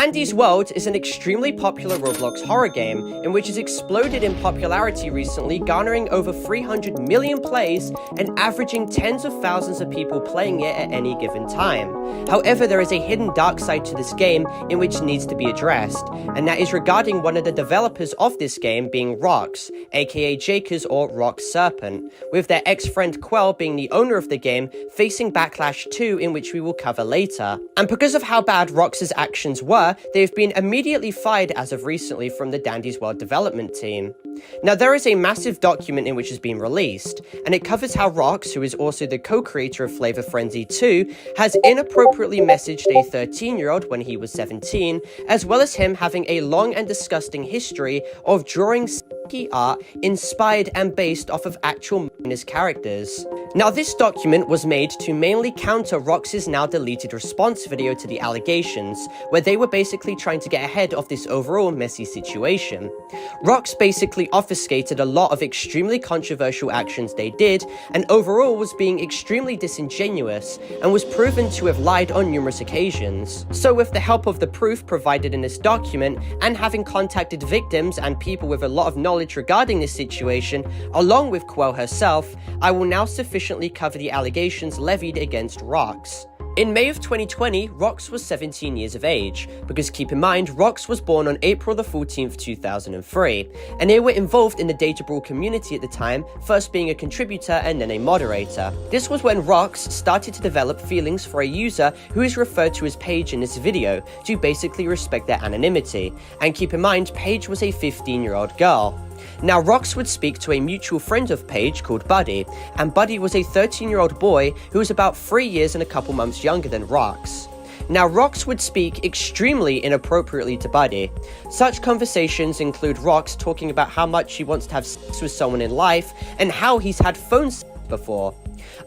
Dandys World is an extremely popular Roblox horror game in which has exploded in popularity recently, garnering over 300 million plays and averaging tens of thousands of people playing it at any given time. However, there is a hidden dark side to this game in which needs to be addressed, and that is regarding one of the developers of this game being Rox, aka Jakers or Rock Serpent, with their ex-friend Qwel being the owner of the game, facing backlash too, in which we will cover later. And because of how bad Rox's actions were, they've been immediately fired as of recently from the Dandys World development team. Now, there is a massive document in which has been released, and it covers how Rox, who is also the co-creator of Flavor Frenzy 2, has inappropriately messaged a 13-year-old when he was 17, as well as him having a long and disgusting history of drawing art inspired and based off of actual minors' characters. Now, this document was made to mainly counter Rox's now deleted response video to the allegations, where they were basically trying to get ahead of this overall messy situation. Rox basically obfuscated a lot of extremely controversial actions they did, and overall was being extremely disingenuous, and was proven to have lied on numerous occasions. So with the help of the proof provided in this document, and having contacted victims and people with a lot of knowledge regarding this situation, along with Qwel herself, I will now sufficiently cover the allegations levied against Rox. In May of 2020, Rox was 17 years of age, because keep in mind, Rox was born on April the 14th, 2003, and they were involved in the Data Brawl community at the time, first being a contributor and then a moderator. This was when Rox started to develop feelings for a user who is referred to as Paige in this video, to basically respect their anonymity, and keep in mind, Paige was a 15-year-old girl. Now, Rox would speak to a mutual friend of Paige called Buddy, and Buddy was a 13-year-old boy who was about 3 years and a couple months younger than Rox. Now, Rox would speak extremely inappropriately to Buddy. Such conversations include Rox talking about how much he wants to have sex with someone in life, and how he's had phone sex before.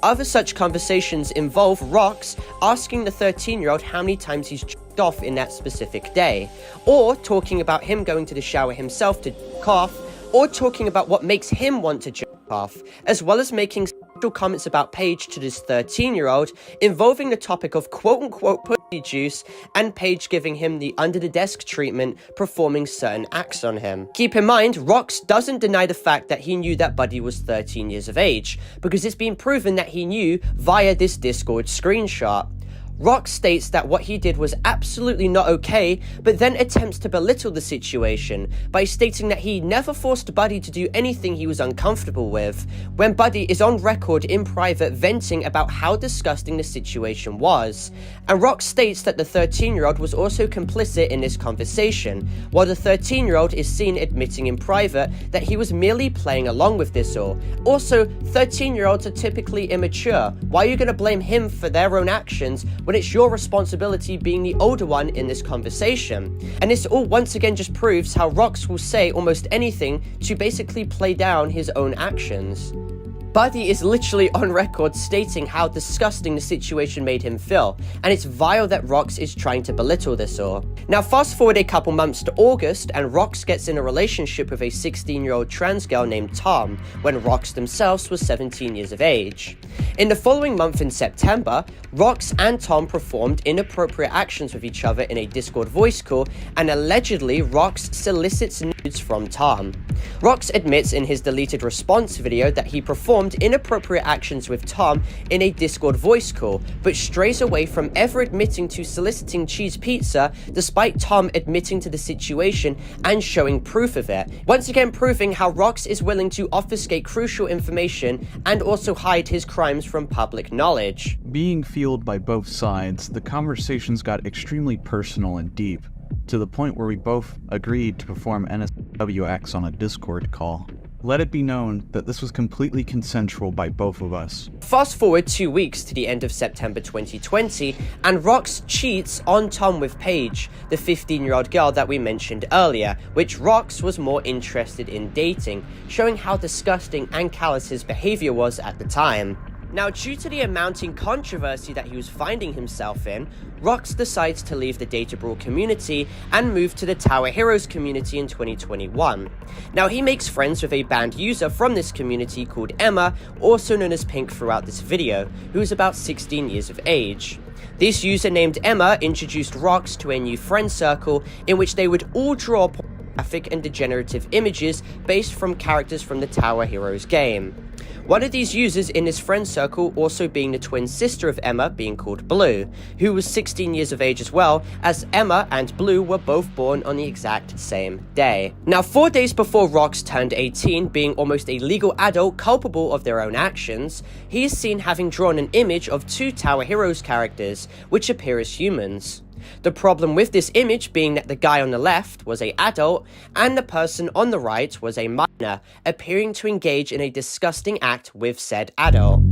Other such conversations involve Rox asking the 13-year-old how many times he's jerked off in that specific day, or talking about him going to the shower himself to jerk off, or talking about what makes him want to jerk off, as well as making sexual comments about Paige to this 13-year-old, involving the topic of quote-unquote pussy juice, and Paige giving him the under-the-desk treatment, performing certain acts on him. Keep in mind, Rox doesn't deny the fact that he knew that Buddy was 13 years of age, because it's been proven that he knew via this Discord screenshot. Rox states that what he did was absolutely not okay, but then attempts to belittle the situation by stating that he never forced Buddy to do anything he was uncomfortable with, when Buddy is on record in private venting about how disgusting the situation was. And Rox states that the 13-year-old was also complicit in this conversation, while the 13-year-old is seen admitting in private that he was merely playing along with this all. Also, 13-year-olds are typically immature. Why are you going to blame him for their own actions when it's your responsibility being the older one in this conversation? And this all once again just proves how Rox will say almost anything to basically play down his own actions. Buddy is literally on record stating how disgusting the situation made him feel, and it's vile that Rox is trying to belittle this all. Now, fast forward a couple months to August, and Rox gets in a relationship with a 16-year-old trans girl named Tom, when Rox themselves was 17 years of age. In the following month in September, Rox and Tom performed inappropriate actions with each other in a Discord voice call, and allegedly Rox solicits nudes from Tom. Rox admits in his deleted response video that he performed inappropriate actions with Tom in a Discord voice call, but strays away from ever admitting to soliciting cheese pizza, despite Tom admitting to the situation and showing proof of it. Once again proving how Rox is willing to obfuscate crucial information and also hide his crimes from public knowledge. Being fueled by both sides, the conversations got extremely personal and deep, to the point where we both agreed to perform NSWX on a Discord call. Let it be known that this was completely consensual by both of us. Fast forward 2 weeks to the end of September 2020, and Rox cheats on Tom with Paige, the 15-year-old girl that we mentioned earlier, which Rox was more interested in dating, showing how disgusting and callous his behavior was at the time. Now, due to the mounting controversy that he was finding himself in, Rox decides to leave the Data Brawl community and move to the Tower Heroes community in 2021. Now, he makes friends with a banned user from this community called Emma, also known as Pink throughout this video, who is about 16 years of age. This user named Emma introduced Rox to a new friend circle in which they would all draw pornographic and degenerative images based from characters from the Tower Heroes game. One of these users in his friend circle also being the twin sister of Emma, being called Blue, who was 16 years of age as well, as Emma and Blue were both born on the exact same day. Now, 4 days before Rox turned 18, being almost a legal adult culpable of their own actions, he is seen having drawn an image of 2 Tower Heroes characters, which appear as humans. The problem with this image being that the guy on the left was an adult and the person on the right was a minor, appearing to engage in a disgusting act with said adult.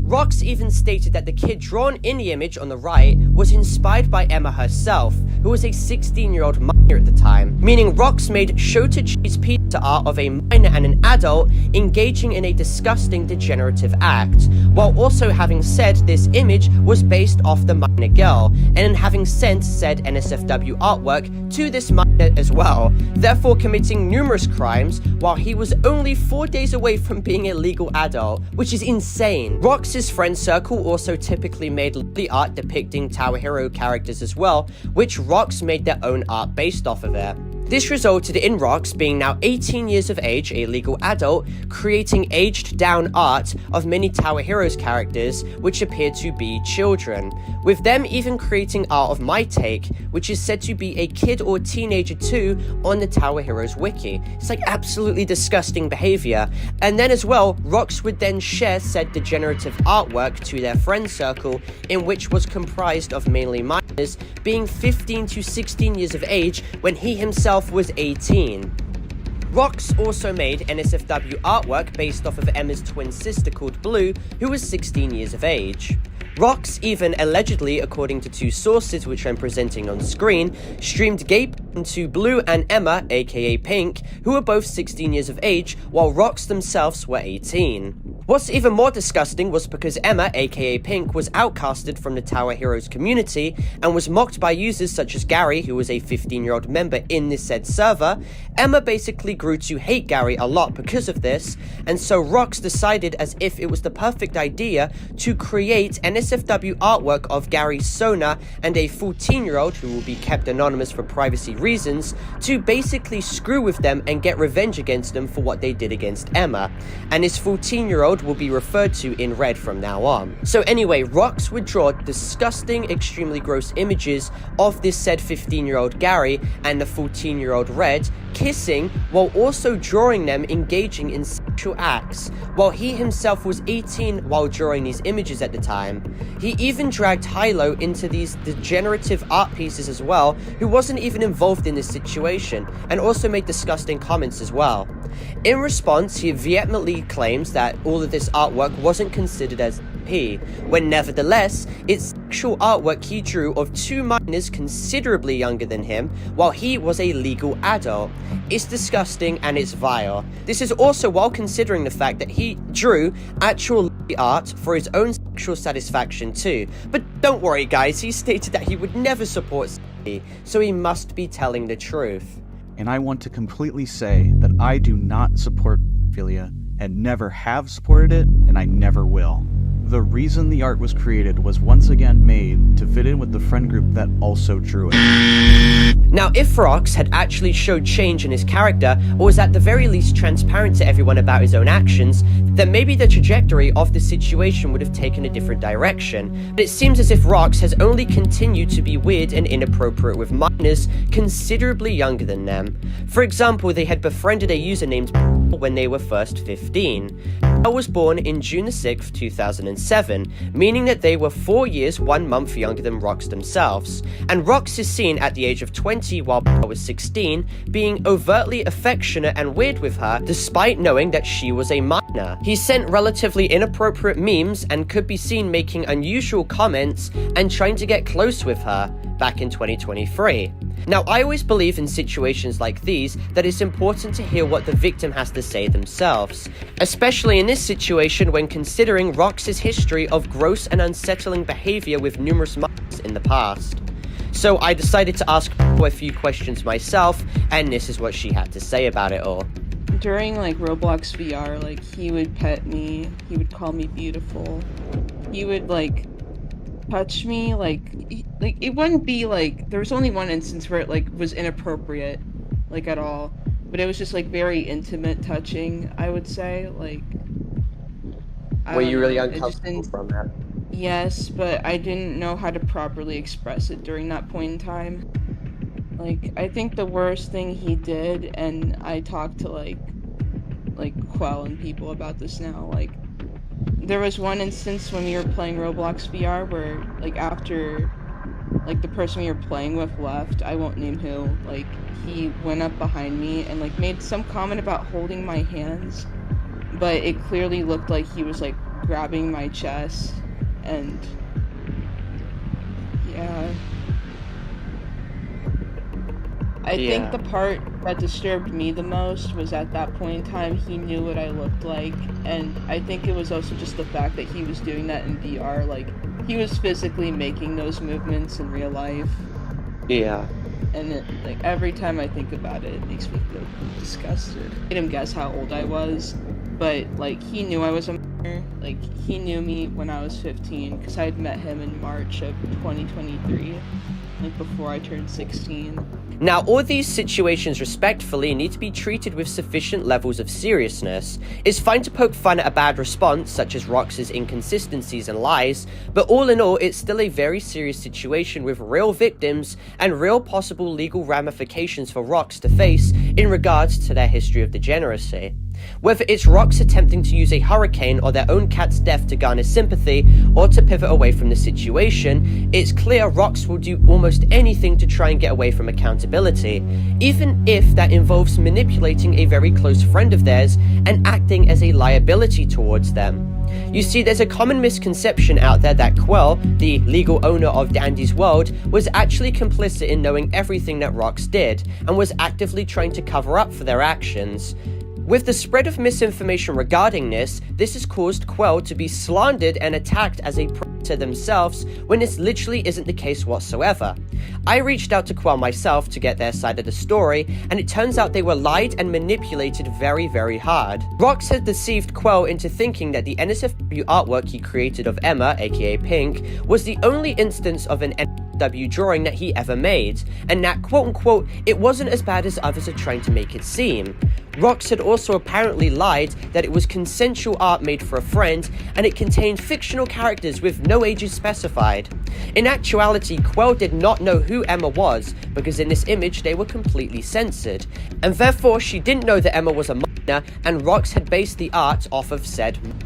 Rox even stated that the kid drawn in the image on the right was inspired by Emma herself, who was a 16-year-old minor at the time, meaning Rox made show-to cheese pizza art of a minor and an adult engaging in a disgusting degenerative act, while also having said this image was based off the minor girl, and having sent said NSFW artwork to this minor as well, therefore committing numerous crimes while he was only 4 days away from being a legal adult, which is insane. Rox's friend circle also typically made the art depicting Tower Hero characters as well, which Rox made their own art based off of it. This resulted in Rox being now 18 years of age, a legal adult, creating aged down art of many Tower Heroes characters which appear to be children, with them even creating art of my take, which is said to be a kid or teenager too on the Tower Heroes wiki. It's like absolutely disgusting behavior. And then as well, Rox would then share said degenerative artwork to their friend circle, in which was comprised of mainly minors, being 15 to 16 years of age when he himself was 18. Rox also made NSFW artwork based off of Emma's twin sister called Blue, who was 16 years of age. Rox even allegedly, according to 2 sources which I'm presenting on screen, streamed gay porn to Blue and Emma, aka Pink, who were both 16 years of age, while Rox themselves were 18. What's even more disgusting was because Emma, aka Pink, was outcasted from the Tower Heroes community and was mocked by users such as Gary, who was a 15-year-old member in this said server. Emma basically grew to hate Gary a lot because of this, and so Rox decided, as if it was the perfect idea, to create NSFW artwork of Gary Sona and a 14-year-old, who will be kept anonymous for privacy reasons, to basically screw with them and get revenge against them for what they did against Emma. And this 14-year-old will be referred to in red from now on. So anyway, Rox would draw disgusting, extremely gross images of this said 15-year-old Gary and the 14-year-old Red kissing, while also drawing them engaging in sexual acts, while he himself was 18 while drawing these images at the time. He even dragged Hilo into these degenerative art pieces as well, who wasn't even involved in this situation, and also made disgusting comments as well. In response, he vehemently claims that all of this artwork wasn't considered as P, when nevertheless, it's sexual artwork he drew of 2 minors considerably younger than him, while he was a legal adult. It's disgusting and it's vile. This is also while considering the fact that he drew actual art for his own sexual satisfaction too. But don't worry guys, he stated that he would never support so he must be telling the truth. And I want to completely say that I do not support pedophilia and never have supported it, and I never will. The reason the art was created was once again made to fit in with the friend group that also drew it. Now, if Rox had actually showed change in his character, or was at the very least transparent to everyone about his own actions, then maybe the trajectory of the situation would have taken a different direction. But it seems as if Rox has only continued to be weird and inappropriate with minors considerably younger than them. For example, they had befriended a user named when they were first 15. I was born in June 6th, 2007, meaning that they were 4 years, 1 month younger than Rox themselves. And Rox is seen at the age of 20 while I was 16, being overtly affectionate and weird with her, despite knowing that she was a minor. He sent relatively inappropriate memes and could be seen making unusual comments and trying to get close with her. back in 2023. Now, I always believe in situations like these that it's important to hear what the victim has to say themselves, especially in this situation when considering Rox's history of gross and unsettling behavior with numerous mothers in the past. So I decided to ask a few questions myself, and this is what she had to say about it all. During like Roblox VR, like he would pet me, he would call me beautiful, he would like touch me, like it wouldn't be like, there was only one instance where it like was inappropriate, like at all, but it was just like very intimate touching, I would say. Like, were you really uncomfortable from that? Yes, but I didn't know how to properly express it during that point in time. Like, I think the worst thing he did, and I talked to like Qwel and people about this now, like, there was one instance when we were playing Roblox VR where, like, after, like, the person we were playing with left, I won't name who, like, he went up behind me and, like, made some comment about holding my hands, but it clearly looked like he was, like, grabbing my chest, and, yeah. I think the part that disturbed me the most was at that point in time, he knew what I looked like, and I think it was also just the fact that he was doing that in VR, like, he was physically making those movements in real life. Yeah. And it, like, every time I think about it, it makes me feel disgusted. I made him guess how old I was, but, like, he knew I was a minor. Like, he knew me when I was 15, because I had met him in March of 2023, like, before I turned 16. Now, all these situations respectfully need to be treated with sufficient levels of seriousness. It's fine to poke fun at a bad response, such as Rox's inconsistencies and lies, but all in all, it's still a very serious situation with real victims and real possible legal ramifications for Rox to face in regards to their history of degeneracy. Whether it's Rox attempting to use a hurricane or their own cat's death to garner sympathy, or to pivot away from the situation, it's clear Rox will do almost anything to try and get away from accountability, even if that involves manipulating a very close friend of theirs and acting as a liability towards them. You see, there's a common misconception out there that Qwel, the legal owner of Dandys World, was actually complicit in knowing everything that Rox did, and was actively trying to cover up for their actions. With the spread of misinformation regarding this has caused Qwel to be slandered and attacked as a predator themselves, when this literally isn't the case whatsoever. I reached out to Qwel myself to get their side of the story, and it turns out they were lied and manipulated very, very hard. Rox had deceived Qwel into thinking that the NSFW artwork he created of Emma, aka Pink, was the only instance of an NSFW drawing that he ever made, and that, quote-unquote, it wasn't as bad as others are trying to make it seem. Rox had also apparently lied that it was consensual art made for a friend, and it contained fictional characters with no ages specified. In actuality, Qwel did not know who Emma was, because in this image they were completely censored, and therefore she didn't know that Emma was a minor, and Rox had based the art off of said minor.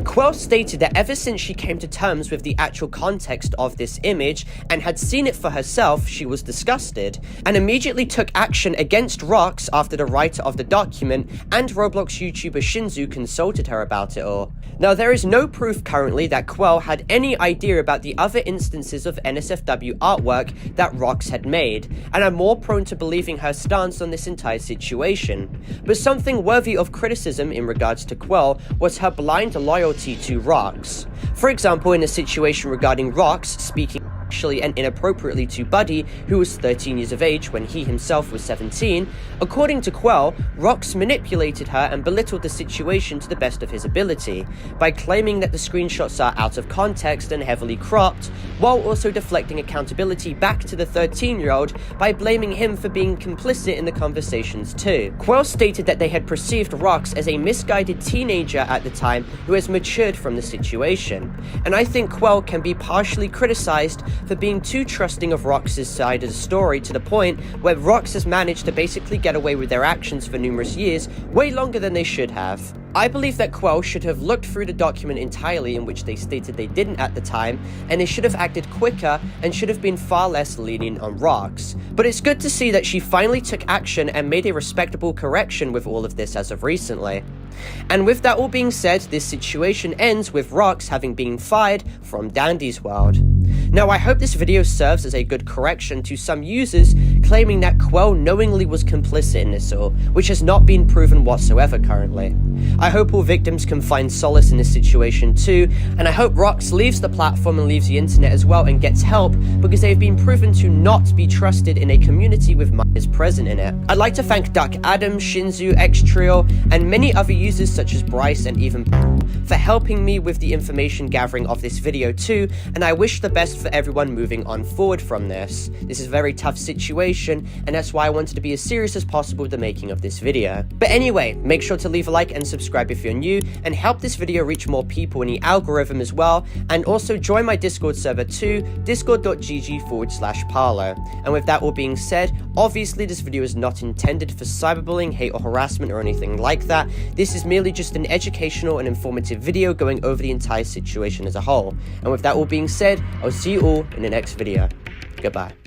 Qwel stated that ever since she came to terms with the actual context of this image and had seen it for herself, she was disgusted, and immediately took action against Rox after the writer of the document and Roblox YouTuber Shinzu consulted her about it all. Now, there is no proof currently that Qwel had any idea about the other instances of NSFW artwork that Rox had made, and I'm more prone to believing her stance on this entire situation. But something worthy of criticism in regards to Qwel was her blind loyalty to Rox. For example, in a situation regarding Rox speaking sexually and inappropriately to Buddy, who was 13 years of age when he himself was 17, according to Qwel, Rox manipulated her and belittled the situation to the best of his ability, by claiming that the screenshots are out of context and heavily cropped, while also deflecting accountability back to the 13-year-old by blaming him for being complicit in the conversations too. Qwel stated that they had perceived Rox as a misguided teenager at the time who has matured from the situation, and I think Qwel can be partially criticized for being too trusting of Rox's side of the story, to the point where Rox has managed to basically get away with their actions for numerous years, way longer than they should have. I believe that Qwel should have looked through the document entirely, in which they stated they didn't at the time, and they should have acted quicker and should have been far less lenient on Rox. But it's good to see that she finally took action and made a respectable correction with all of this as of recently. And with that all being said, this situation ends with Rox having been fired from Dandys World. Now, I hope this video serves as a good correction to some users claiming that Qwel knowingly was complicit in this all, which has not been proven whatsoever currently. I hope all victims can find solace in this situation too, and I hope Rox leaves the platform and leaves the internet as well and gets help, because they've been proven to not be trusted in a community with minors present in it. I'd like to thank Duck Adam, Shinzu, Xtrio, and many other users such as Bryce and even for helping me with the information gathering of this video too, and I wish the best for everyone moving on forward from this. This is a very tough situation, and that's why I wanted to be as serious as possible with the making of this video. But anyway, make sure to leave a like and subscribe if you're new, and help this video reach more people in the algorithm as well, and also join my Discord server too, discord.gg/Parlo. And with that all being said, obviously this video is not intended for cyberbullying, hate or harassment or anything like that. This is merely just an educational and informative video going over the entire situation as a whole. And with that all being said, I'll see you all in the next video. Goodbye.